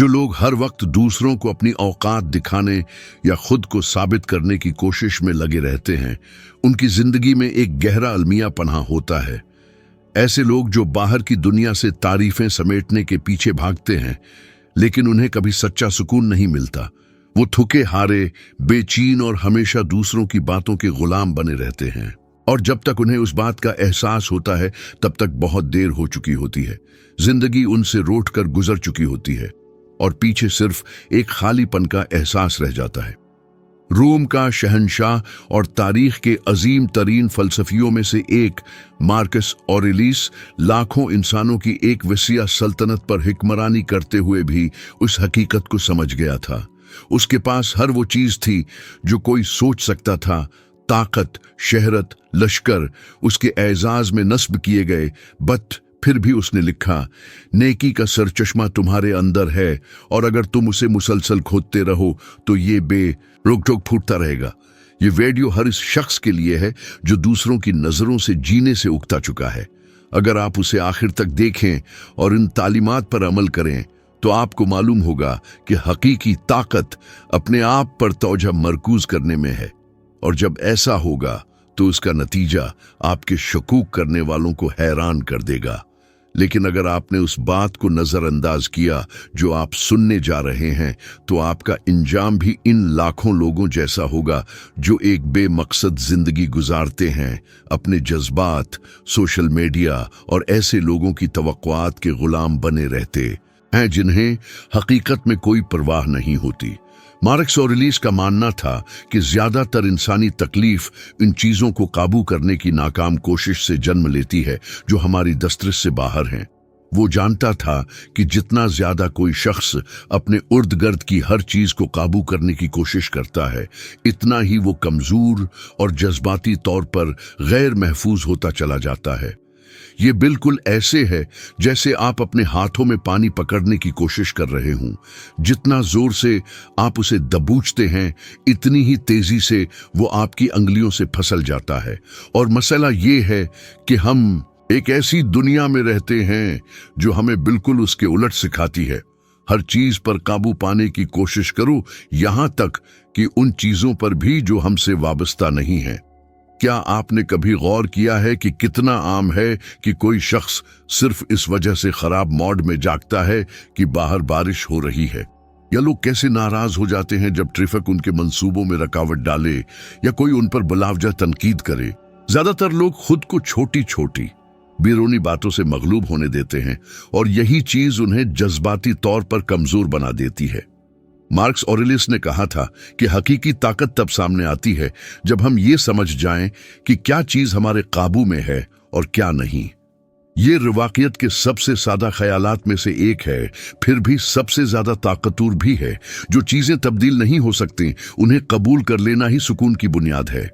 जो लोग हर वक्त दूसरों को अपनी औकात दिखाने या खुद को साबित करने की कोशिश में लगे रहते हैं, उनकी जिंदगी में एक गहरा अलमिया पनाह होता है। ऐसे लोग जो बाहर की दुनिया से तारीफें समेटने के पीछे भागते हैं, लेकिन उन्हें कभी सच्चा सुकून नहीं मिलता। वो थके हारे, बेचैन और हमेशा दूसरों की बातों के गुलाम बने रहते हैं। और जब तक उन्हें उस बात का एहसास होता है, तब तक बहुत देर हो चुकी होती है। जिंदगी उनसे रोट कर गुजर चुकी होती है और पीछे सिर्फ एक खालीपन का एहसास रह जाता है। रोम का शहंशाह और तारीख के अजीम तरीन फलसफियों में से एक मार्कस ऑरेलियस लाखों इंसानों की एक वसीया सल्तनत पर हिक्मरानी करते हुए भी उस हकीकत को समझ गया था। उसके पास हर वो चीज थी जो कोई सोच सकता था। ताकत, शहरत, लश्कर उसके एजाज में नस्ब किए गए, बट फिर भी उसने लिखा, नेकी का सरचश्मा तुम्हारे अंदर है और अगर तुम उसे मुसलसल खोदते रहो तो ये रोक टोक फूटता रहेगा। ये वीडियो हर इस शख्स के लिए है जो दूसरों की नजरों से जीने से उगता चुका है। अगर आप उसे आखिर तक देखें और इन तालीमात पर अमल करें तो आपको मालूम होगा कि हकीकी ताकत अपने आप पर तवज्जो मरकूज करने में है, और जब ऐसा होगा तो उसका नतीजा आपके शकूक करने वालों को हैरान कर देगा। लेकिन अगर आपने उस बात को नजरअंदाज किया जो आप सुनने जा रहे हैं, तो आपका इंजाम भी इन लाखों लोगों जैसा होगा जो एक बेमकसद जिंदगी गुजारते हैं, अपने जज्बात, सोशल मीडिया और ऐसे लोगों की तवक्कुआत के गुलाम बने रहते हैं जिन्हें हकीकत में कोई परवाह नहीं होती। मार्कस ऑरेलियस का मानना था कि ज्यादातर इंसानी तकलीफ इन चीजों को काबू करने की नाकाम कोशिश से जन्म लेती है जो हमारी दस्तरस से बाहर हैं। वो जानता था कि जितना ज्यादा कोई शख्स अपने इर्द गिर्द की हर चीज को काबू करने की कोशिश करता है, इतना ही वो कमजोर और जज्बाती तौर पर गैर महफूज होता चला जाता है। ये बिल्कुल ऐसे है जैसे आप अपने हाथों में पानी पकड़ने की कोशिश कर रहे हों। जितना जोर से आप उसे दबोचते हैं, इतनी ही तेजी से वो आपकी अंगुलियों से फिसल जाता है। और मसला ये है कि हम एक ऐसी दुनिया में रहते हैं जो हमें बिल्कुल उसके उलट सिखाती है। हर चीज पर काबू पाने की कोशिश करो, यहां तक कि उन चीजों पर भी जो हमसे वाबस्ता नहीं है। क्या आपने कभी गौर किया है कि कितना आम है कि कोई शख्स सिर्फ इस वजह से खराब मूड में जागता है कि बाहर बारिश हो रही है, या लोग कैसे नाराज हो जाते हैं जब ट्रैफिक उनके मंसूबों में रुकावट डाले या कोई उन पर बिलावजा तनकीद करे। ज्यादातर लोग खुद को छोटी छोटी बेरूनी बातों से मगलूब होने देते हैं और यही चीज उन्हें जज्बाती तौर पर कमजोर बना देती है। मार्कस ऑरेलियस ने कहा था कि हकीकी ताकत तब सामने आती है जब हम ये समझ जाएं कि क्या चीज हमारे काबू में है और क्या नहीं। ये रवाकियत के सबसे सादा ख्यालात में से एक है, फिर भी सबसे ज्यादा ताकतवर भी है। जो चीजें तब्दील नहीं हो सकती, उन्हें कबूल कर लेना ही सुकून की बुनियाद है।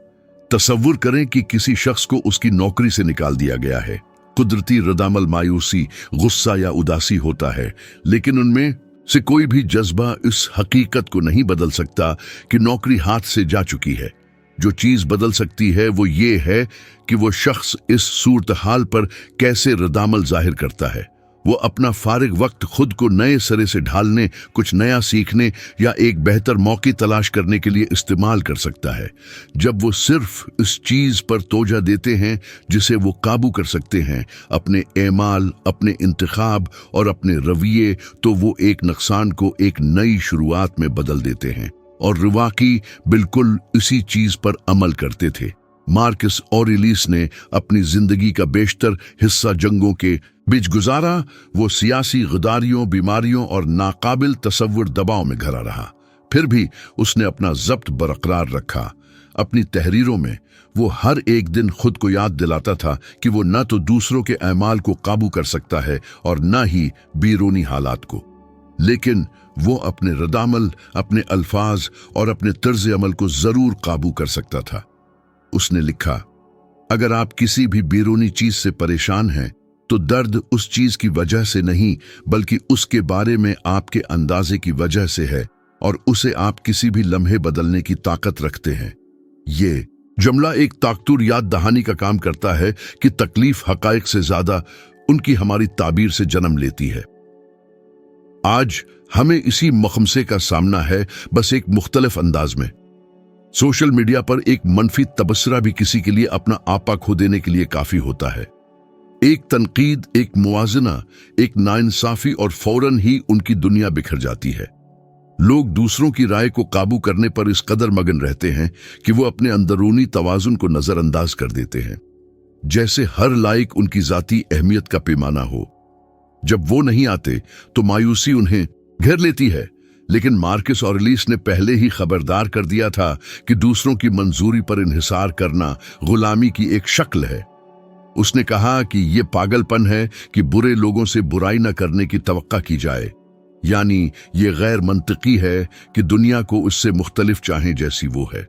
तसव्वुर करें कि किसी शख्स को उसकी नौकरी से निकाल दिया गया है। कुदरती रद्दअमल मायूसी, गुस्सा या उदासी होता है, लेकिन उनमें से कोई भी जज्बा इस हकीकत को नहीं बदल सकता कि नौकरी हाथ से जा चुकी है। जो चीज बदल सकती है वो ये है कि वो शख्स इस सूरत हाल पर कैसे रद्दअमल जाहिर करता है। वो अपना फारिग वक्त खुद को नए सिरे से ढालने, कुछ नया सीखने या एक बेहतर मौके तलाश करने के लिए इस्तेमाल कर सकता है। जब वो सिर्फ इस चीज पर तोजा देते हैं जिसे वो काबू कर सकते हैं, अपने एमाल, अपने इंतखाब और अपने रवैये, तो वो एक नुकसान को एक नई शुरुआत में बदल देते हैं। और रवाकी बिल्कुल इसी चीज पर अमल करते थे। मार्कस ऑरेलियस ने अपनी जिंदगी का बेशतर हिस्सा जंगों के बीच गुजारा। वो सियासी गद्दारियों, बीमारियों और नाकाबिल तसव्वुर दबाव में घिरा रहा। फिर भी उसने अपना ज़ब्त बरकरार रखा। अपनी तहरीरों में वो हर एक दिन खुद को याद दिलाता था कि वो न तो दूसरों के अमाल को काबू कर सकता है और न ही बैरूनी हालात को, लेकिन वो अपने रद्दअमल, अपने अल्फाज और अपने तर्ज अमल को जरूर काबू कर सकता था। उसने लिखा, अगर आप किसी भी बैरूनी चीज से परेशान हैं तो दर्द उस चीज की वजह से नहीं बल्कि उसके बारे में आपके अंदाजे की वजह से है, और उसे आप किसी भी लम्हे बदलने की ताकत रखते हैं। ये जुमला एक ताकतवर याद दहानी का काम करता है कि तकलीफ हकायक से ज्यादा उनकी हमारी ताबीर से जन्म लेती है। आज हमें इसी मखमसे का सामना है, बस एक मुख्तलिफ अंदाज में। सोशल मीडिया पर एक मनफी तबसरा भी किसी के लिए अपना आपा खो देने के लिए काफी होता है। एक तनकीद, एक मुआजना, एक नाइंसाफी और फौरन ही उनकी दुनिया बिखर जाती है। लोग दूसरों की राय को काबू करने पर इस कदर मगन रहते हैं कि वो अपने अंदरूनी तवाजुन को नजरअंदाज कर देते हैं, जैसे हर लाइक उनकी जाती अहमियत का पैमाना हो। जब वो नहीं आते तो मायूसी उन्हें घेर लेती है। लेकिन मार्कस ऑरेलियस ने पहले ही खबरदार कर दिया था कि दूसरों की मंजूरी पर इन्हिसार करना गुलामी की एक शक्ल है। उसने कहा कि यह पागलपन है कि बुरे लोगों से बुराई न करने की तवक्का की जाए, यानी ये गैर मंतकी है कि दुनिया को उससे मुख्तलिफ चाहें जैसी वो है।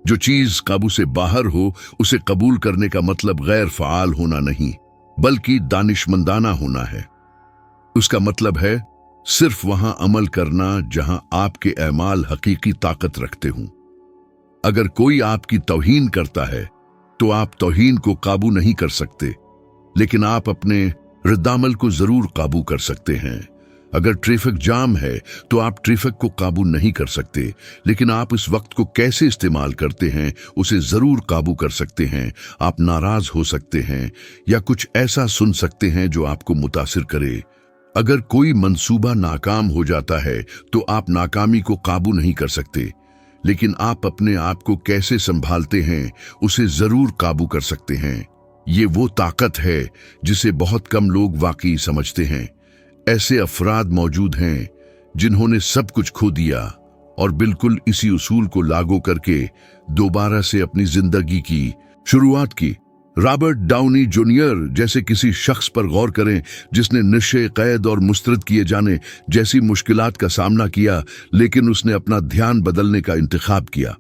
जो चीज काबू से बाहर हो उसे कबूल करने का मतलब गैर फ़आल होना नहीं, बल्कि दानिशमंदाना होना है। उसका मतलब है सिर्फ वहां अमल करना जहां आपके अमाल हकीकी ताकत रखते हों। अगर कोई आपकी तौहीन करता है तो आप तौहीन को काबू नहीं कर सकते, लेकिन आप अपने रद्दामल को जरूर काबू कर सकते हैं। अगर ट्रैफिक जाम है तो आप ट्रैफिक को काबू नहीं कर सकते, लेकिन आप इस वक्त को कैसे इस्तेमाल करते हैं उसे जरूर काबू कर सकते हैं। आप नाराज हो सकते हैं या कुछ ऐसा सुन सकते हैं जो आपको मुतासिर करे। अगर कोई मंसूबा नाकाम हो जाता है तो आप नाकामी को काबू नहीं कर सकते, लेकिन आप अपने आप को कैसे संभालते हैं उसे जरूर काबू कर सकते हैं। ये वो ताकत है जिसे बहुत कम लोग वाकई समझते हैं। ऐसे अफराद मौजूद हैं जिन्होंने सब कुछ खो दिया और बिल्कुल इसी उसूल को लागू करके दोबारा से अपनी जिंदगी की शुरुआत की। रॉबर्ट डाउनी जूनियर जैसे किसी शख्स पर गौर करें जिसने नशे, कैद और मुस्तरद किए जाने जैसी मुश्किलात का सामना किया, लेकिन उसने अपना ध्यान बदलने का इंतखाब किया।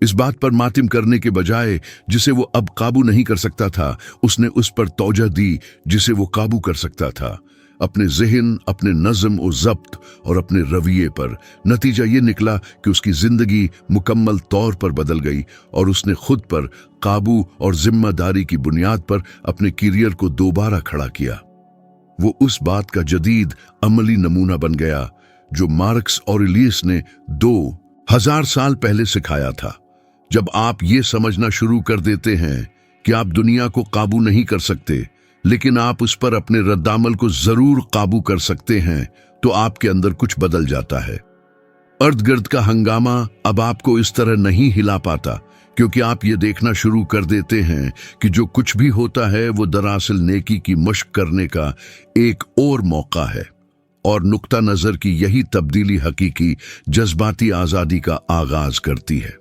इस बात पर मातिम करने के बजाय जिसे वो अब काबू नहीं कर सकता था, उसने उस पर तौजह दी जिसे वो काबू कर सकता था, अपने ज़हन, अपने नज़म और ज़ब्त और अपने रवैये पर। नतीजा ये निकला कि उसकी ज़िंदगी मुकम्मल तौर पर बदल गई और उसने खुद पर काबू और जिम्मेदारी की बुनियाद पर अपने करियर को दोबारा खड़ा किया। वो उस बात का जदीद अमली नमूना बन गया जो मार्कस ऑरेलियस ने 2000 साल पहले सिखाया था। जब आप ये समझना शुरू कर देते हैं कि आप दुनिया को काबू नहीं कर सकते, लेकिन आप उस पर अपने रद्दामल को जरूर काबू कर सकते हैं, तो आपके अंदर कुछ बदल जाता है। अर्द गिर्द का हंगामा अब आपको इस तरह नहीं हिला पाता, क्योंकि आप ये देखना शुरू कर देते हैं कि जो कुछ भी होता है वो दरअसल नेकी की मश्क करने का एक और मौका है। और नुक्ता नजर की यही तब्दीली हकीकी जज्बाती आज़ादी का आगाज करती है।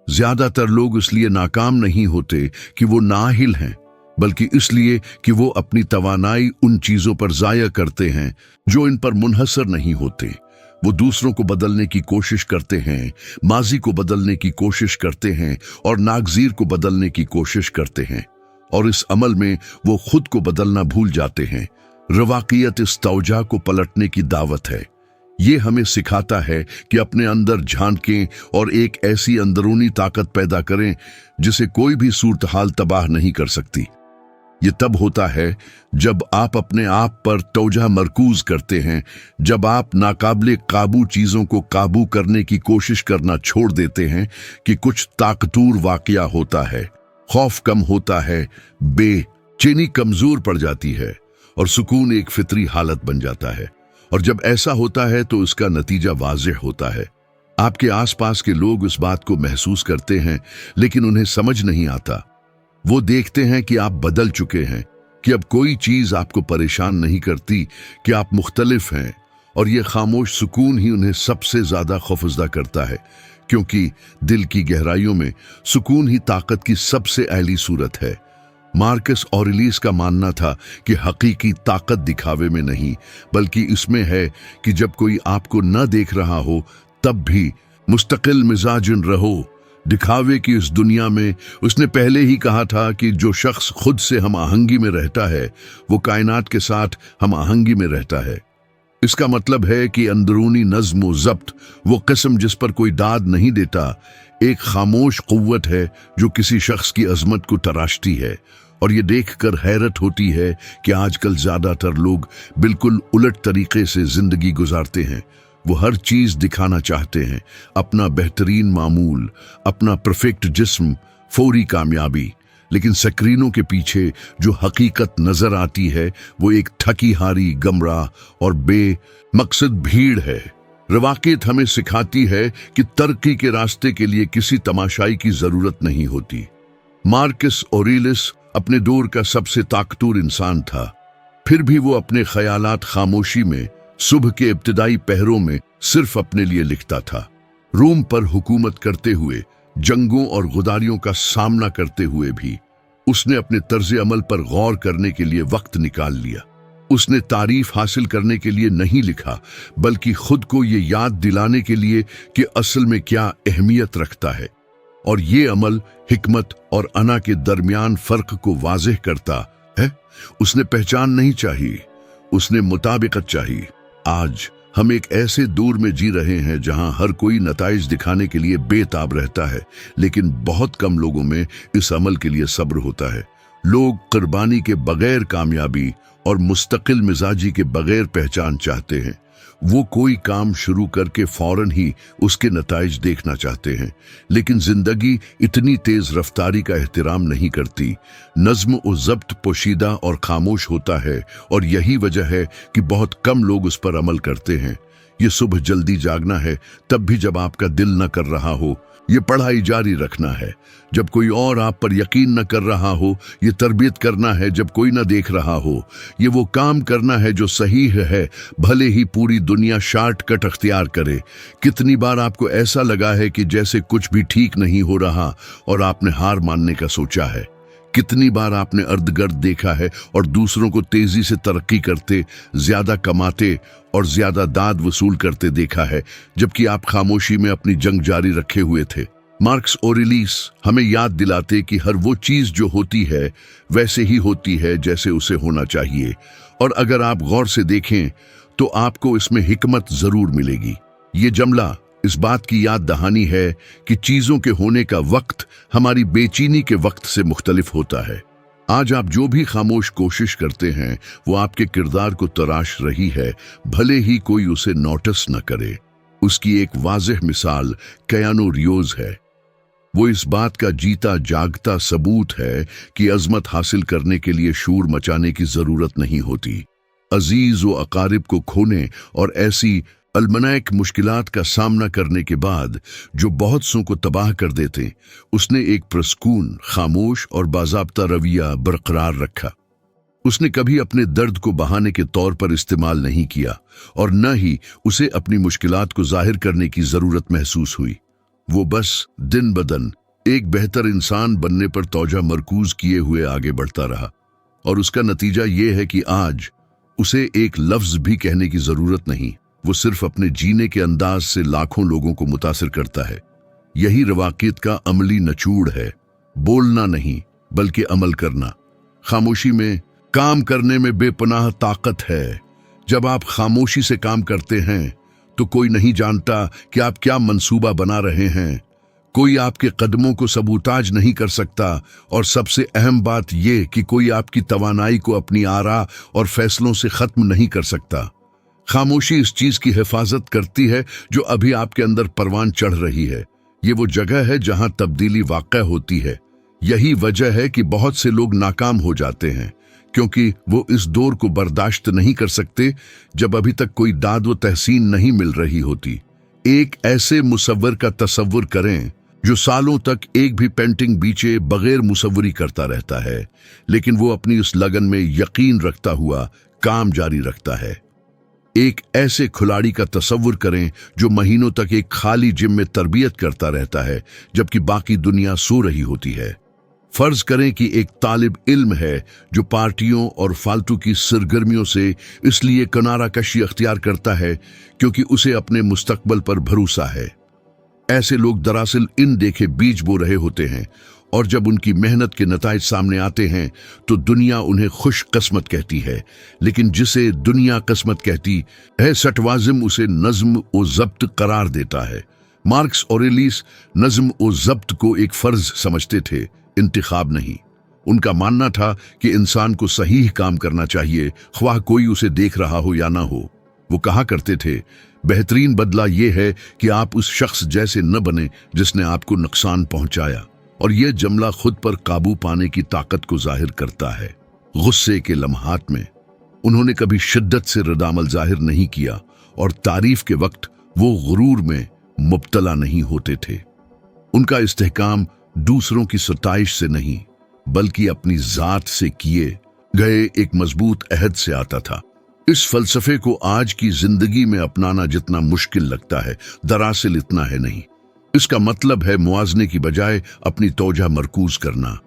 ज्यादातर लोग इसलिए नाकाम नहीं होते कि वो नाअहिल हैं, बल्कि इसलिए कि वो अपनी तवानाई उन चीजों पर जाया करते हैं जो इन पर मुनहसर नहीं होते। वो दूसरों को बदलने की कोशिश करते हैं, माजी को बदलने की कोशिश करते हैं और नागजीर को बदलने की कोशिश करते हैं, और इस अमल में वो खुद को बदलना भूल जाते हैं। रवाकियत इस तौजा को पलटने की दावत है। ये हमें सिखाता है कि अपने अंदर झांकें और एक ऐसी अंदरूनी ताकत पैदा करें जिसे कोई भी सूरत हाल तबाह नहीं कर सकती। ये तब होता है जब आप अपने आप पर तौजा मरकूज करते हैं, जब आप नाकाबिले काबू चीजों को काबू करने की कोशिश करना छोड़ देते हैं कि कुछ ताकतूर वाकया होता है, खौफ कम होता है, बेचैनी कमजोर पड़ जाती है और सुकून एक फितरी हालत बन जाता है। और जब ऐसा होता है तो इसका नतीजा वाज़ेह होता है। आपके आसपास के लोग इस बात को महसूस करते हैं, लेकिन उन्हें समझ नहीं आता। वो देखते हैं कि आप बदल चुके हैं, कि अब कोई चीज आपको परेशान नहीं करती, कि आप मुख्तलिफ हैं, और ये खामोश सुकून ही उन्हें सबसे ज्यादा खौफजदा करता है, क्योंकि दिल की गहराइयों में सुकून ही ताकत की सबसे अहली सूरत है। मार्कस ऑरेलियस का मानना था कि हकीकी ताकत दिखावे में नहीं, बल्कि इसमें है कि जब कोई आपको न देख रहा हो तब भी मुस्तकिल मिजाजन रहो। दिखावे की इस दुनिया में उसने पहले ही कहा था कि जो शख्स खुद से हम आहंगी में रहता है वो कायनात के साथ हम आहंगी में रहता है। इसका मतलब है कि अंदरूनी नज्म व ज़ब्त, वो किस्म जिस पर कोई दाद नहीं देता, एक खामोश कुव्वत है जो किसी शख्स की अजमत को तराशती है और ये देखकर हैरत होती है कि आजकल ज्यादातर लोग बिल्कुल उलट तरीके से जिंदगी गुजारते हैं। वो हर चीज दिखाना चाहते हैं, अपना बेहतरीन मामूल, अपना परफेक्ट जिस्म, फौरी कामयाबी। लेकिन स्क्रीनों के पीछे जो हकीकत नजर आती है वो एक थकी हारी, गमराह और बेमकसद भीड़ है। रवाक़ियत हमें सिखाती है कि तरक्की के रास्ते के लिए किसी तमाशाई की जरूरत नहीं होती। मार्कस ऑरेलियस अपने दौर का सबसे ताकतवर इंसान था, फिर भी वो अपने ख्यालात खामोशी में सुबह के इब्तिदाई पहरों में सिर्फ अपने लिए लिखता था। रोम पर हुकूमत करते हुए, जंगों और गुदारियों का सामना करते हुए भी उसने अपने तर्ज अमल पर गौर करने के लिए वक्त निकाल लिया। उसने तारीफ हासिल करने के लिए नहीं लिखा, बल्कि खुद को ये याद दिलाने के लिए कि असल में क्या अहमियत रखता है। और ये अमल हिकमत और अना के दरमियान फर्क को वाज़ेह करता है। उसने पहचान नहीं चाहिए, उसने मुताबिकत चाहिए। आज हम एक ऐसे दौर में जी रहे हैं जहां हर कोई नताइज दिखाने के लिए बेताब रहता है, लेकिन बहुत कम लोगों में इस अमल के लिए सब्र होता है। लोग कुर्बानी के बगैर कामयाबी और मुस्तकिल मिजाजी के बगैर पहचान चाहते हैं। वो कोई काम शुरू करके फौरन ही उसके नताइज देखना चाहते हैं, लेकिन जिंदगी इतनी तेज रफ्तारी का एहतराम नहीं करती। नज्म और ज़ब्त पोशीदा और खामोश होता है, और यही वजह है कि बहुत कम लोग उस पर अमल करते हैं। ये सुबह जल्दी जागना है तब भी जब आपका दिल न कर रहा हो, ये पढ़ाई जारी रखना है जब कोई और आप पर यकीन न कर रहा हो, ये तरबियत करना है जब कोई न देख रहा हो, ये वो काम करना है जो सही है भले ही पूरी दुनिया शॉर्टकट अख्तियार करे। कितनी बार आपको ऐसा लगा है कि जैसे कुछ भी ठीक नहीं हो रहा और आपने हार मानने का सोचा है? कितनी बार आपने अर्धगर्द देखा है और दूसरों को तेजी से तरक्की करते, ज्यादा कमाते और ज्यादा दाद वसूल करते देखा है, जबकि आप खामोशी में अपनी जंग जारी रखे हुए थे? मार्कस ऑरेलियस हमें याद दिलाते कि हर वो चीज जो होती है वैसे ही होती है जैसे उसे होना चाहिए, और अगर आप गौर से देखें तो आपको इसमें हिकमत जरूर मिलेगी। ये जमला इस बात की याद दहानी है कि चीजों के होने का वक्त हमारी बेचैनी के वक्त से मुख्तलिफ होता है। आज आप जो भी खामोश कोशिश करते हैं वो आपके किरदार को तराश रही है, भले ही कोई उसे नोटिस न करे। उसकी एक वाज़ेह मिसाल कियानो रीव्स है। वो इस बात का जीता जागता सबूत है कि अजमत हासिल करने के लिए शूर मचाने की जरूरत नहीं होती। अजीज व अकारिब को खोने और ऐसी अलमनाक मुश्किलात का सामना करने के बाद जो बहुत सौ को तबाह कर देते, उसने एक प्रसकून, खामोश और बाज़ाब्ता रवैया बरकरार रखा। उसने कभी अपने दर्द को बहाने के तौर पर इस्तेमाल नहीं किया, और न ही उसे अपनी मुश्किलात को जाहिर करने की जरूरत महसूस हुई। वो बस दिन बदन एक बेहतर इंसान बनने पर तौजा मरकूज किए हुए आगे बढ़ता रहा, और उसका नतीजा ये है कि आज उसे एक लफ्ज भी कहने की जरूरत नहीं। वो सिर्फ अपने जीने के अंदाज से लाखों लोगों को मुतासिर करता है। यही रवाक़ियत का अमली नचूड़ है, बोलना नहीं बल्कि अमल करना। खामोशी में काम करने में बेपनाह ताकत है। जब आप खामोशी से काम करते हैं तो कोई नहीं जानता कि आप क्या मंसूबा बना रहे हैं, कोई आपके कदमों को सबूताज नहीं कर सकता, और सबसे अहम बात यह कि कोई आपकी तवानाई को अपनी आरा और फैसलों से खत्म नहीं कर सकता। खामोशी इस चीज की हिफाजत करती है जो अभी आपके अंदर परवान चढ़ रही है। ये वो जगह है जहां तब्दीली वाक़या होती है। यही वजह है कि बहुत से लोग नाकाम हो जाते हैं, क्योंकि वो इस दौर को बर्दाश्त नहीं कर सकते जब अभी तक कोई दाद व तहसीन नहीं मिल रही होती। एक ऐसे मुसव्वर का तसव्वुर करें जो सालों तक एक भी पेंटिंग बीचे बगैर मुसव्वरी करता रहता है, लेकिन वो अपनी उस लगन में यकीन रखता हुआ काम जारी रखता है। एक ऐसे खिलाड़ी का तसव्वुर करें जो महीनों तक एक खाली जिम में तरबियत करता रहता है जबकि बाकी दुनिया सो रही होती है। फर्ज करें कि एक तालिब इल्म है जो पार्टियों और फालतू की सरगर्मियों से इसलिए किनारा कशी अख्तियार करता है क्योंकि उसे अपने मुस्तकबल पर भरोसा है। ऐसे लोग दरअसल इन देखे बीज बो रहे होते हैं, और जब उनकी मेहनत के नताइज सामने आते हैं तो दुनिया उन्हें खुश किस्मत कहती है, लेकिन जिसे दुनिया किस्मत कहती है सटवाजिम उसे नज्म और ज़ब्त करार देता है। मार्कस ऑरेलियस नज्म और ज़ब्त को एक फर्ज समझते थे, इंतखाब नहीं। उनका मानना था कि इंसान को सही काम करना चाहिए, ख्वाह कोई उसे देख रहा हो या ना हो। वो कहा करते थे, बेहतरीन बदला ये है कि आप उस शख्स जैसे न बने जिसने आपको नुकसान पहुंचाया। और यह जुमला खुद पर काबू पाने की ताकत को जाहिर करता है। गुस्से के लम्हात में उन्होंने कभी शिद्दत से रद्दअमल जाहिर नहीं किया और तारीफ के वक्त वो गुरूर में मुब्तला नहीं होते थे। उनका इस्तेहकाम दूसरों की सताइश से नहीं बल्कि अपनी जात से किए गए एक मजबूत अहद से आता था। इस फलसफे को आज की जिंदगी में अपनाना जितना मुश्किल लगता है, दरअसल इतना है नहीं। इसका मतलब है मुआजने की बजाय अपनी तौजा मरकूज करना।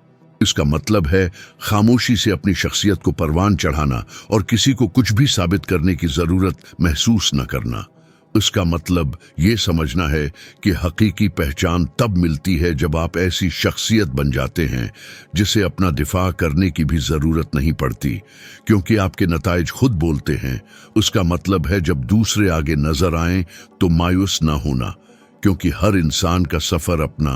इसका मतलब है खामोशी से अपनी शख्सियत को परवान चढ़ाना और किसी को कुछ भी साबित करने की जरूरत महसूस न करना। इसका मतलब ये समझना है कि हकीकी पहचान तब मिलती है जब आप ऐसी शख्सियत बन जाते हैं जिसे अपना दिफा करने की भी जरूरत नहीं पड़ती, क्योंकि आपके नताइज खुद बोलते हैं। उसका मतलब है जब दूसरे आगे नजर आएं तो मायूस ना होना, क्योंकि हर इंसान का सफर अपना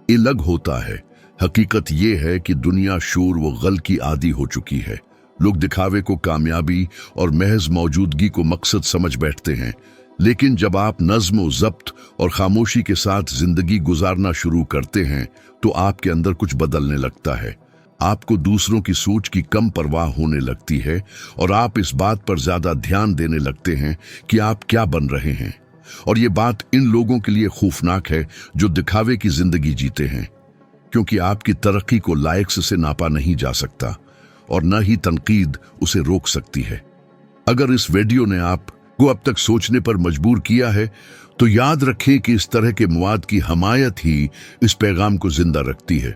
अलग होता है। हकीकत ये है कि दुनिया शोर व गल की आदी हो चुकी है। लोग दिखावे को कामयाबी और महज मौजूदगी को मकसद समझ बैठते हैं, लेकिन जब आप नज्म व ज़ब्त और खामोशी के साथ जिंदगी गुजारना शुरू करते हैं तो आपके अंदर कुछ बदलने लगता है। आपको दूसरों की सोच की कम परवाह होने लगती है और आप इस बात पर ज्यादा ध्यान देने लगते हैं कि आप क्या बन रहे हैं। और ये बात इन लोगों के लिए खौफनाक है जो दिखावे की जिंदगी जीते हैं, क्योंकि आपकी तरक्की को लायक से नापा नहीं जा सकता और न ही तनकीद उसे रोक सकती है। अगर इस वीडियो ने आपको अब तक सोचने पर मजबूर किया है तो याद रखें कि इस तरह के मवाद की हमायत ही इस पैगाम को जिंदा रखती है।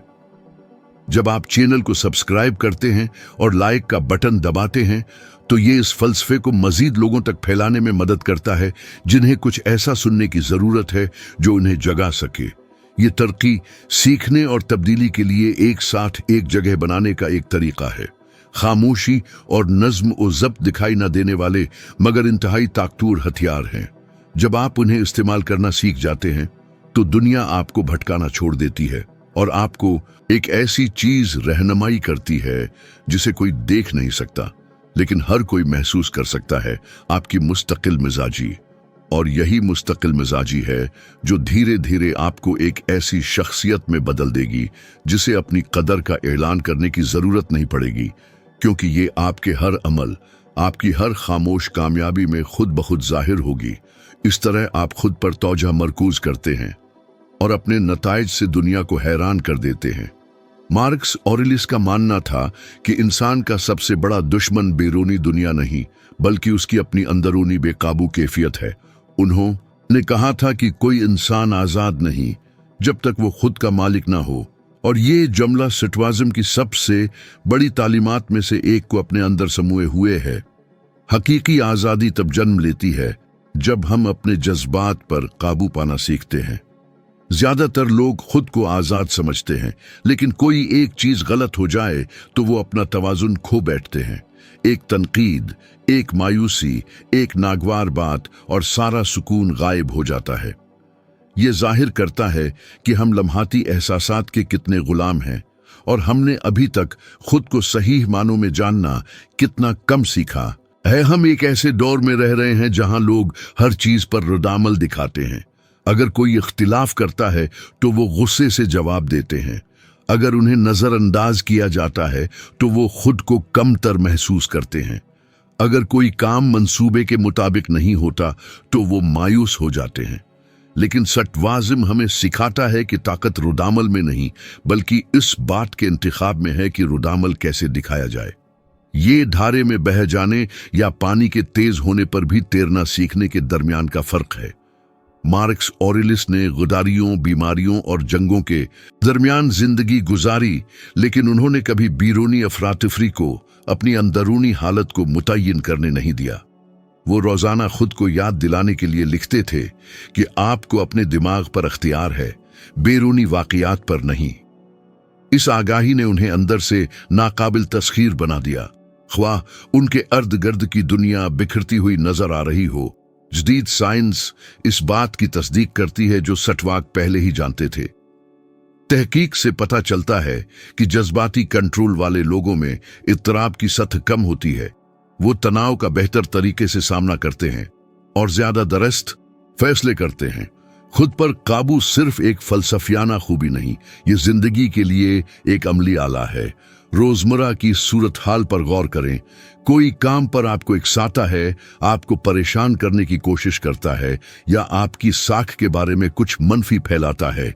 जब आप चैनल को सब्सक्राइब करते हैं और लाइक का बटन दबाते हैं तो ये इस फलसफे को मजीद लोगों तक फैलाने में मदद करता है जिन्हें कुछ ऐसा सुनने की जरूरत है जो उन्हें जगा सके। ये तरक्की, सीखने और तब्दीली के लिए एक साथ एक जगह बनाने का एक तरीका है। खामोशी और नज्म और ज़ब्त दिखाई न देने वाले मगर इंतहाई ताकतवर हथियार हैं। जब आप उन्हें इस्तेमाल करना सीख जाते हैं तो दुनिया आपको भटकाना छोड़ देती है और आपको एक ऐसी चीज रहनुमाई करती है जिसे कोई देख नहीं सकता लेकिन हर कोई महसूस कर सकता है, आपकी मुस्तकिल मिजाजी। और यही मुस्तकिल मिजाजी है जो धीरे धीरे आपको एक ऐसी शख्सियत में बदल देगी जिसे अपनी कदर का ऐलान करने की जरूरत नहीं पड़ेगी, क्योंकि ये आपके हर अमल, आपकी हर खामोश कामयाबी में खुद बखुद जाहिर होगी। इस तरह आप खुद पर तौजा मरकूज करते हैं और अपने नताइज से दुनिया को हैरान कर देते हैं। मार्क्स ऑरेलिस का मानना था कि इंसान का सबसे बड़ा दुश्मन बैरूनी दुनिया नहीं बल्कि उसकी अपनी अंदरूनी बेकाबू कैफियत है। उन्होंने कहा था कि कोई इंसान आजाद नहीं जब तक वो खुद का मालिक ना हो, और ये जुमला स्टोइसिज्म की सबसे बड़ी तालीमात में से एक को अपने अंदर समूए हुए है। हकीकी आजादी तब जन्म लेती है जब हम अपने जज्बात पर काबू पाना सीखते हैं। ज्यादातर लोग खुद को आजाद समझते हैं, लेकिन कोई एक चीज गलत हो जाए तो वो अपना तवाजुन खो बैठते हैं। एक तनकीद, एक मायूसी, एक नागवार बात और सारा सुकून गायब हो जाता है। ये जाहिर करता है कि हम लम्हाती एहसासात के कितने गुलाम हैं और हमने अभी तक खुद को सही मानों में जानना कितना कम सीखा है। हम एक ऐसे दौर में रह रहे हैं जहां लोग हर चीज पर रद्दअमल दिखाते हैं। अगर कोई इख्तिलाफ करता है तो वो गुस्से से जवाब देते हैं। अगर उन्हें नजरअंदाज किया जाता है तो वो खुद को कमतर महसूस करते हैं। अगर कोई काम मंसूबे के मुताबिक नहीं होता तो वो मायूस हो जाते हैं। लेकिन स्टोइसिज्म हमें सिखाता है कि ताकत रद्दअमल में नहीं बल्कि इस बात के इंतखाब में है कि रद्दअमल कैसे दिखाया जाए। ये धारे में बह जाने या पानी के तेज होने पर भी तैरना सीखने के दरमियान का फर्क है। मार्क्स ऑरेलिस ने गद्दारियों, बीमारियों और जंगों के दरमियान जिंदगी गुजारी, लेकिन उन्होंने कभी बैरूनी अफरातफरी को अपनी अंदरूनी हालत को मुतय्यन करने नहीं दिया। वो रोजाना खुद को याद दिलाने के लिए लिखते थे कि आपको अपने दिमाग पर अख्तियार है, बैरूनी वाकयात पर नहीं। इस आगाही ने उन्हें अंदर से नाकाबिल तस्खीर बना दिया, ख्वाह उनके अर्द गिर्द की दुनिया बिखरती हुई नजर आ रही हो। जदीद साइंस इस बात की तस्दीक करती है जो सटवाक पहले ही जानते थे। तहकीक से पता चलता है कि जज्बाती कंट्रोल वाले लोगों में इत्तराब की सतह कम होती है। वो तनाव का बेहतर तरीके से सामना करते हैं और ज्यादा दुरुस्त फैसले करते हैं। खुद पर काबू सिर्फ एक फलसफियाना खूबी नहीं, ये जिंदगी के लिए एक अमली आला है। रोजमर्रा की सूरत हाल पर गौर करें। कोई काम पर आपको इकसाता है, आपको परेशान करने की कोशिश करता है या आपकी साख के बारे में कुछ मनफी फैलाता है।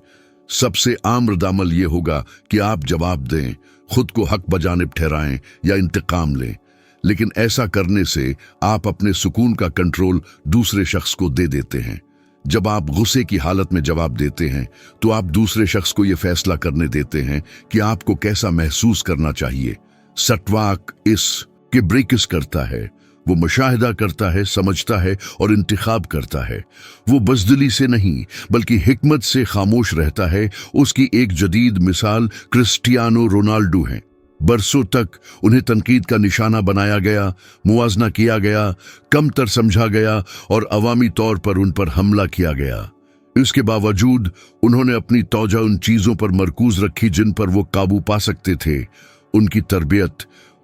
सबसे आम रद्द-अमल ये होगा कि आप जवाब दें, खुद को हक बजानिब ठहराएं या इंतकाम लें। लेकिन ऐसा करने से आप अपने सुकून का कंट्रोल दूसरे शख्स को दे देते हैं। जब आप गुस्से की हालत में जवाब देते हैं तो आप दूसरे शख्स को यह फैसला करने देते हैं कि आपको कैसा महसूस करना चाहिए। सटवाक इस के ब्रेकिस करता है, वो मुशाहिदा करता है, समझता है और इंतखाब करता है। वो बज़दिली से नहीं बल्कि हिकमत से खामोश रहता है। उसकी एक जदीद मिसाल क्रिस्टियानो रोनाल्डो है। बरसों तक उन्हें तनकीद का निशाना बनाया गया, मुआजना किया गया, कमतर समझा गया और अवामी तौर पर उन पर हमला किया गया। इसके बावजूद उन्होंने अपनी तौजा उन चीजों पर मरकूज रखी जिन पर वो काबू पा सकते थे। उनकी तरबियत,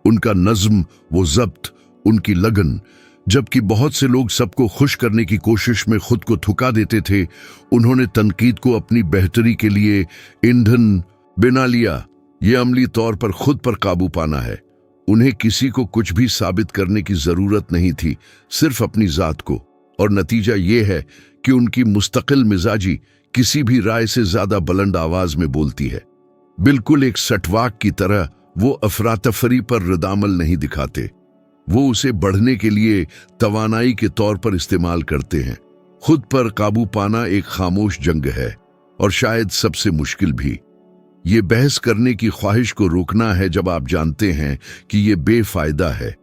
उनका नज्म, वो जब्त, उनकी लगन। जबकि बहुत से लोग सबको खुश करने की कोशिश में खुद को थुका देते थे, उन्होंने तनकीद को अपनी बेहतरी के लिए ईंधन बना लिया। ये अमली तौर पर खुद पर काबू पाना है। उन्हें किसी को कुछ भी साबित करने की जरूरत नहीं थी, सिर्फ अपनी जात को। और नतीजा ये है कि उनकी मुस्तकिल मिजाजी किसी भी राय से ज्यादा बुलंद आवाज में बोलती है। बिल्कुल एक सटवाक की तरह वो अफरातफरी पर रद्द-अमल नहीं दिखाते, वो उसे बढ़ने के लिए तवानाई के तौर पर इस्तेमाल करते हैं। खुद पर काबू पाना एक खामोश जंग है और शायद सबसे मुश्किल भी। ये बहस करने की ख्वाहिश को रोकना है जब आप जानते हैं कि ये बेफायदा है।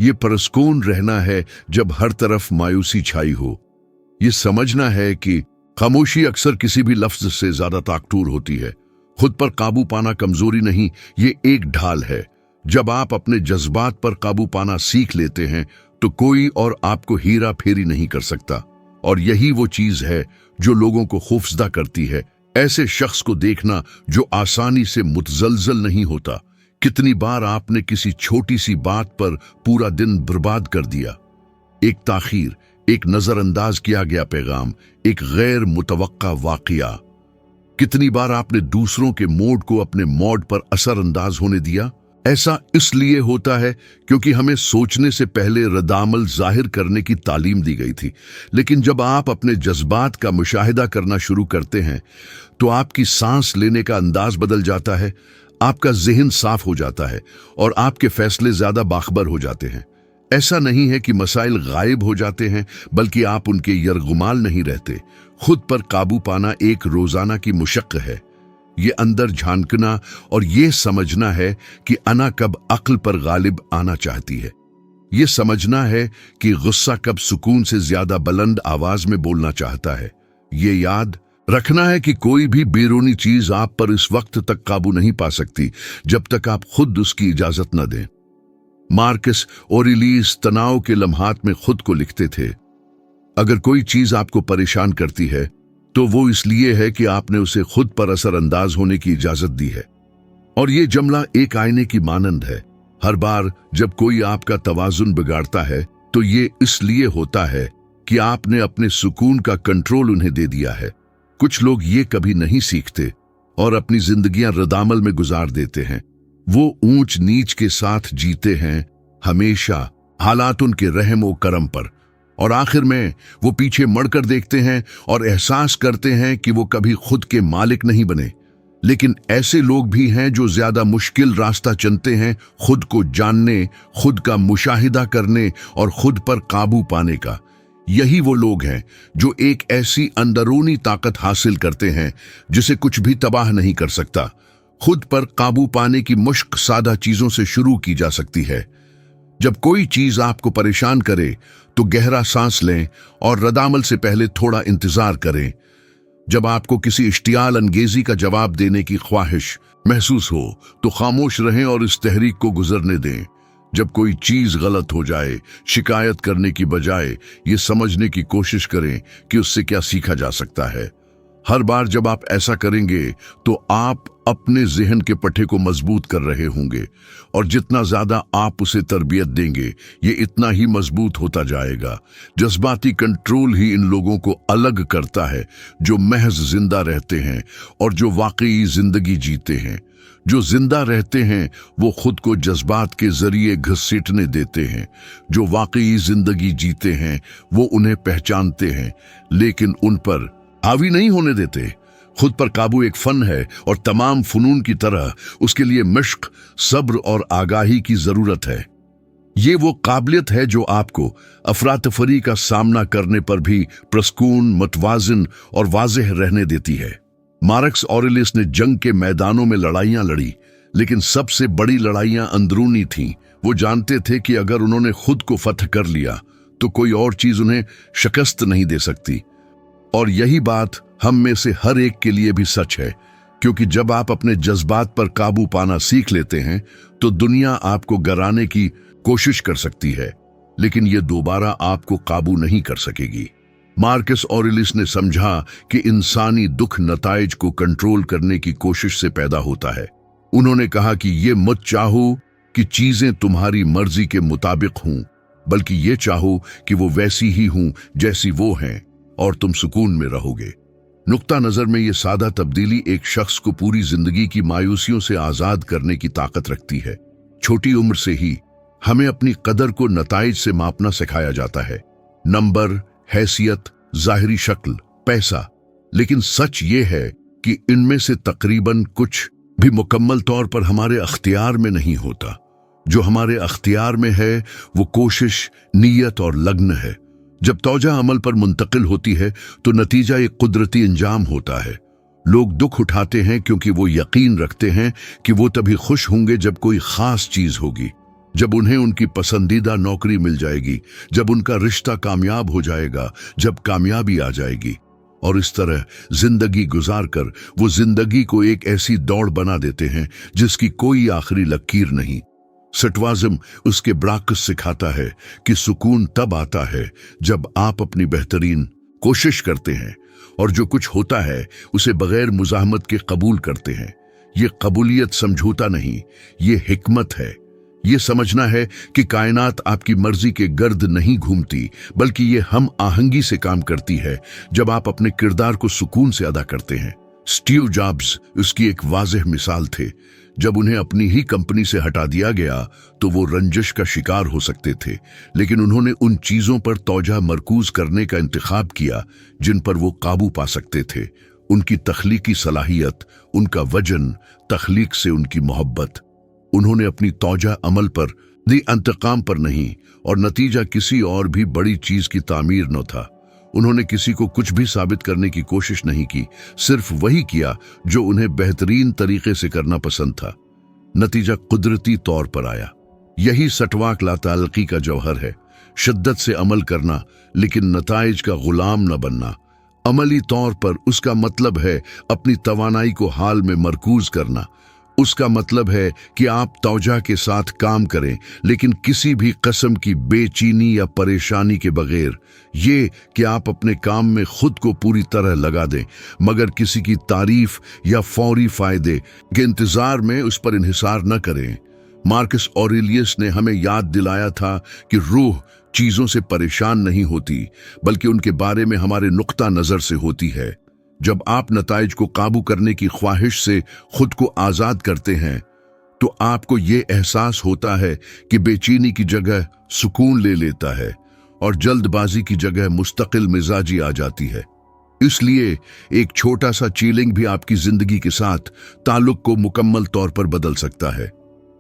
ये परस्कून रहना है जब हर तरफ मायूसी छाई हो। ये समझना है कि खामोशी अक्सर किसी भी लफ्ज से ज्यादा ताकतूर होती है। खुद पर काबू पाना कमजोरी नहीं, ये एक ढाल है। जब आप अपने जज्बात पर काबू पाना सीख लेते हैं तो कोई और आपको हीरा फेरी नहीं कर सकता। और यही वो चीज है जो लोगों को खौफजदा करती है। ऐसे शख्स को देखना जो आसानी से मुतजलजल नहीं होता। कितनी बार आपने किसी छोटी सी बात पर पूरा दिन बर्बाद कर दिया। एक ताखीर, एक नजरअंदाज किया गया पैगाम, एक गैर मुतवक्का वाकया। कितनी बार आपने दूसरों के मोड को अपने मोड पर असरअंदाज होने दिया। ऐसा इसलिए होता है क्योंकि हमें सोचने से पहले रद्द-अमल जाहिर करने की तालीम दी गई थी। लेकिन जब आप अपने जज्बात का मुशाहिदा करना शुरू करते हैं तो आपकी सांस लेने का अंदाज बदल जाता है, आपका ज़हन साफ हो जाता है और आपके फैसले ज्यादा बाखबर हो जाते हैं। ऐसा नहीं है कि मसाइल गायब हो जाते हैं, बल्कि आप उनके यरगुमाल नहीं रहते। खुद पर काबू पाना एक रोजाना की मुशक्क़त है। ये अंदर झांकना और ये समझना है कि अना कब अक्ल पर गालिब आना चाहती है। ये समझना है कि गुस्सा कब सुकून से ज्यादा बुलंद आवाज में बोलना चाहता है। ये याद रखना है कि कोई भी बैरूनी चीज आप पर इस वक्त तक काबू नहीं पा सकती जब तक आप खुद उसकी इजाजत न दें। मार्कस ऑरेलियस तनाव के लम्हात में खुद को लिखते थे, अगर कोई चीज आपको परेशान करती है तो वो इसलिए है कि आपने उसे खुद पर असरअंदाज होने की इजाजत दी है। और ये जुमला एक आईने की मानंद है। हर बार जब कोई आपका तवाजुन बिगाड़ता है तो ये इसलिए होता है कि आपने अपने सुकून का कंट्रोल उन्हें दे दिया है। कुछ लोग ये कभी नहीं सीखते और अपनी जिंदगियां रद्द-अमल में गुजार देते हैं। वो ऊंच नीच के साथ जीते हैं, हमेशा हालात उनके रहम व करम पर, और आखिर में वो पीछे मुड़कर देखते हैं और एहसास करते हैं कि वो कभी खुद के मालिक नहीं बने। लेकिन ऐसे लोग भी हैं जो ज्यादा मुश्किल रास्ता चुनते हैं, खुद को जानने, खुद का मुशाहिदा करने और खुद पर काबू पाने का। यही वो लोग हैं जो एक ऐसी अंदरूनी ताकत हासिल करते हैं जिसे कुछ भी तबाह नहीं कर सकता। खुद पर काबू पाने की मुश्क सादा चीजों से शुरू की जा सकती है। जब कोई चीज आपको परेशान करे तो गहरा सांस लें और रद्द-अमल से पहले थोड़ा इंतजार करें। जब आपको किसी इश्तियाल अंगेजी का जवाब देने की ख्वाहिश महसूस हो तो खामोश रहें और इस तहरीक को गुजरने दें। जब कोई चीज गलत हो जाए, शिकायत करने की बजाय ये समझने की कोशिश करें कि उससे क्या सीखा जा सकता है। हर बार जब आप ऐसा करेंगे तो आप अपने जहन के पट्टे को मजबूत कर रहे होंगे, और जितना ज्यादा आप उसे तरबियत देंगे ये इतना ही मजबूत होता जाएगा। जज्बाती कंट्रोल ही इन लोगों को अलग करता है जो महज जिंदा रहते हैं और जो वाकई जिंदगी जीते हैं। जो जिंदा रहते हैं वो खुद को जज्बात के जरिए घसीटने देते हैं, जो वाकई जिंदगी जीते हैं वो उन्हें पहचानते हैं लेकिन उन पर हावी नहीं होने देते। खुद पर काबू एक फन है और तमाम फनून की तरह उसके लिए मश्क, सब्र और आगाही की जरूरत है। ये वो काबिलियत है जो आपको अफरातफरी का सामना करने पर भी प्रस्कून, मुतवाजिन और वाज़ेह रहने देती है। मार्कस ऑरेलियस ने जंग के मैदानों में लड़ाइयां लड़ी, लेकिन सबसे बड़ी लड़ाइयां अंदरूनी थीं। वो जानते थे कि अगर उन्होंने खुद को फतह कर लिया तो कोई और चीज उन्हें शिकस्त नहीं दे सकती। और यही बात हम में से हर एक के लिए भी सच है, क्योंकि जब आप अपने जज्बात पर काबू पाना सीख लेते हैं तो दुनिया आपको गिराने की कोशिश कर सकती है, लेकिन ये दोबारा आपको काबू नहीं कर सकेगी। मार्कस ऑरेलियस ने समझा कि इंसानी दुख नताइज को कंट्रोल करने की कोशिश से पैदा होता है। उन्होंने कहा कि ये मत चाहो कि चीजें तुम्हारी मर्जी के मुताबिक हों, बल्कि ये चाहो कि वो वैसी ही हों जैसी वो हैं, और तुम सुकून में रहोगे। नुक्ता नजर में ये सादा तब्दीली एक शख्स को पूरी जिंदगी की मायूसियों से आजाद करने की ताकत रखती है। छोटी उम्र से ही हमें अपनी कदर को नताइज से मापना सिखाया जाता है, नंबर, हैसियत, जाहिरी शक्ल, पैसा। लेकिन सच ये है कि इनमें से तकरीबन कुछ भी मुकम्मल तौर पर हमारे अख्तियार में नहीं होता। जो हमारे अख्तियार में है वो कोशिश, नीयत और लगन है। जब तौजा अमल पर मुंतकिल होती है तो नतीजा एक कुदरती अंजाम होता है। लोग दुख उठाते हैं क्योंकि वो यकीन रखते हैं कि वो तभी खुश होंगे जब कोई खास चीज होगी, जब उन्हें उनकी पसंदीदा नौकरी मिल जाएगी, जब उनका रिश्ता कामयाब हो जाएगा, जब कामयाबी आ जाएगी। और इस तरह जिंदगी गुजार कर वो जिंदगी को एक ऐसी दौड़ बना देते हैं जिसकी कोई आखिरी लकीर नहीं। सटवाज़म उसके ब्राकस सिखाता है कि सुकून तब आता है जब आप अपनी बेहतरीन कोशिश करते हैं और जो कुछ होता है उसे बगैर मुजाहमत के कबूल करते हैं। ये कबूलियत समझौता नहीं, ये हिकमत है। ये समझना है कि कायनात आपकी मर्जी के गर्द नहीं घूमती, बल्कि ये हम आहंगी से काम करती है जब आप अपने किरदार को सुकून से अदा करते हैं। स्टीव जॉब्स उसकी एक वाज़ेह मिसाल थे। जब उन्हें अपनी ही कंपनी से हटा दिया गया तो वो रंजिश का शिकार हो सकते थे, लेकिन उन्होंने उन चीजों पर तौजा मरकूज करने का इंतखाब किया जिन पर वो काबू पा सकते थे। उनकी तख्लीकी सलाहियत, उनका वजन, तख्लीक से उनकी मोहब्बत। उन्होंने अपनी तौजा अमल पर दी, इंतकाम पर नहीं, और नतीजा किसी और भी बड़ी चीज की तामीर न था। उन्होंने किसी को कुछ भी साबित करने की कोशिश नहीं की, सिर्फ वही किया जो उन्हें बेहतरीन तरीके से करना पसंद था। नतीजा कुदरती तौर पर आया। यही सटवाक लाताल्की का जौहर है, शिद्दत से अमल करना लेकिन नताइज का गुलाम न बनना। अमली तौर पर उसका मतलब है अपनी तवानाई को हाल में मरकूज करना। उसका मतलब है कि आप तौजा के साथ काम करें, लेकिन किसी भी किस्म की बेचैनी या परेशानी के बगैर। ये कि आप अपने काम में खुद को पूरी तरह लगा दें, मगर किसी की तारीफ या फौरी फायदे के इंतजार में उस पर इन्हिसार न करें। मार्कस ऑरेलियस ने हमें याद दिलाया था कि रूह चीजों से परेशान नहीं होती, बल्कि उनके बारे में हमारे नुक्ता नजर से होती है। जब आप नताइज को काबू करने की ख्वाहिश से खुद को आजाद करते हैं तो आपको ये एहसास होता है कि बेचैनी की जगह सुकून ले लेता है और जल्दबाजी की जगह मुस्तकिल मिजाजी आ जाती है। इसलिए एक छोटा सा चीलिंग भी आपकी जिंदगी के साथ ताल्लुक को मुकम्मल तौर पर बदल सकता है।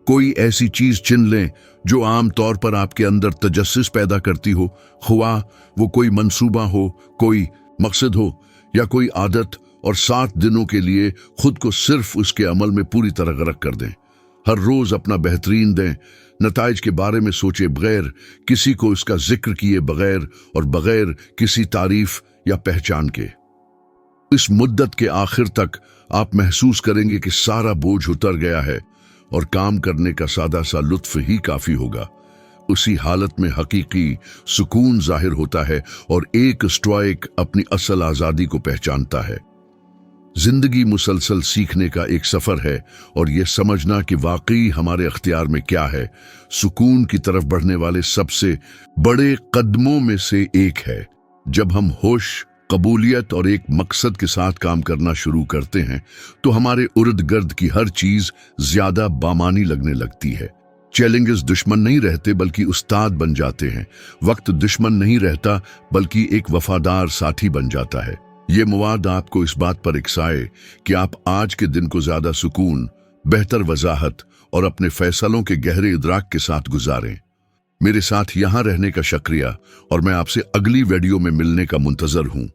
कोई ऐसी चीज चुन लें जो आम तौर पर आपके अंदर तजस्सुस पैदा करती हो, ख्वाह वो कोई मंसूबा हो, कोई मकसद हो या कोई आदत, और 7 दिनों के लिए खुद को सिर्फ उसके अमल में पूरी तरह गर्क कर दें। हर रोज अपना बेहतरीन दें, नताइज के बारे में सोचे बगैर, किसी को इसका जिक्र किए बगैर और बगैर किसी तारीफ या पहचान के। इस मुद्दत के आखिर तक आप महसूस करेंगे कि सारा बोझ उतर गया है और काम करने का सादा सा लुत्फ ही काफी होगा। उसी हालत में हकीकी सुकून जाहिर होता है और एक स्टॉइक अपनी असल आजादी को पहचानता है। जिंदगी मुसलसल सीखने का एक सफर है और यह समझना कि वाकई हमारे अख्तियार में क्या है, सुकून की तरफ बढ़ने वाले सबसे बड़े कदमों में से एक है। जब हम होश, कबूलियत और एक मकसद के साथ काम करना शुरू करते हैं तो हमारे इर्द गिर्द की हर चीज ज्यादा बामानी लगने लगती है। चैलेंजेस दुश्मन नहीं रहते बल्कि उस्ताद बन जाते हैं। वक्त दुश्मन नहीं रहता बल्कि एक वफादार साथी बन जाता है। ये मवाद आपको इस बात पर इकसाए कि आप आज के दिन को ज्यादा सुकून, बेहतर वजाहत और अपने फैसलों के गहरे इदराक के साथ गुजारें। मेरे साथ यहां रहने का शुक्रिया और मैं आपसे अगली वीडियो में मिलने का मुंतजर हूं।